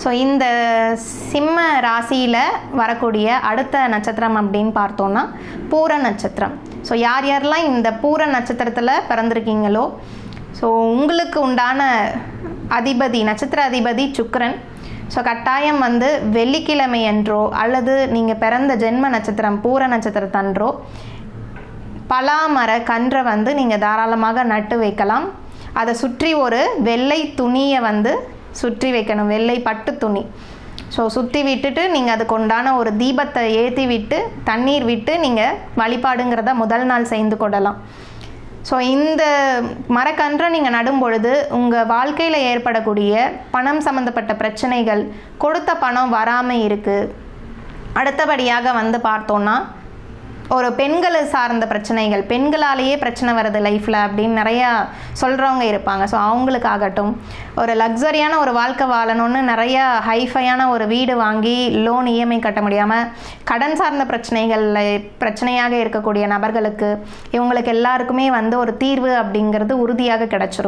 So இந்த சிம்ம ராசியில் வரக்கூடிய அடுத்த நட்சத்திரம் அப்படின்னு பார்த்தோன்னா பூர நட்சத்திரம். ஸோ யார் யாரெல்லாம் இந்த பூர நட்சத்திரத்தில் பிறந்திருக்கீங்களோ, ஸோ உங்களுக்கு உண்டான அதிபதி, நட்சத்திர அதிபதி சுக்கிரன். ஸோ கட்டாயம் வெள்ளிக்கிழமை அன்றோ அல்லது நீங்கள் பிறந்த ஜென்ம நட்சத்திரம் பூர நட்சத்திரத்தன்றோ பலாமர கன்றை நீங்கள் தாராளமாக நட்டு வைக்கலாம். அதை சுற்றி ஒரு வெள்ளை துணியை சுற்றி வைக்கணும், வெள்ளை பட்டு துணி. ஸோ சுற்றி விட்டுட்டு நீங்கள் அதுக்கு உண்டான ஒரு தீபத்தை ஏற்றி விட்டு தண்ணீர் விட்டு நீங்கள் வழிபாடுங்கிறத முதல் நாள் செய்து கொள்ளலாம். ஸோ இந்த மரக்கன்றை நீங்கள் நடும் பொழுது உங்கள் வாழ்க்கையில் ஏற்படக்கூடிய பணம் சம்மந்தப்பட்ட பிரச்சனைகள், கொடுத்த பணம் வராமல் இருக்குது. அடுத்தபடியாக பார்த்தோன்னா ஒரு பெண்களை சார்ந்த பிரச்சனைகள், பெண்களாலேயே பிரச்சனை வருது லைஃப்பில் அப்படின்னு நிறையா சொல்கிறவங்க இருப்பாங்க. ஸோ அவங்களுக்காகட்டும், ஒரு லக்ஸரியான ஒரு வாழ்க்கை வாழணும்னு நிறையா ஹைஃபையான ஒரு வீடு வாங்கி லோன் இஎம்ஐ கட்ட முடியாமல் கடன் சார்ந்த பிரச்சனையாக இருக்கக்கூடிய நபர்களுக்கு, இவங்களுக்கு எல்லாருக்குமே ஒரு தீர்வு அப்படிங்கிறது உறுதியாக கிடச்சிரும்.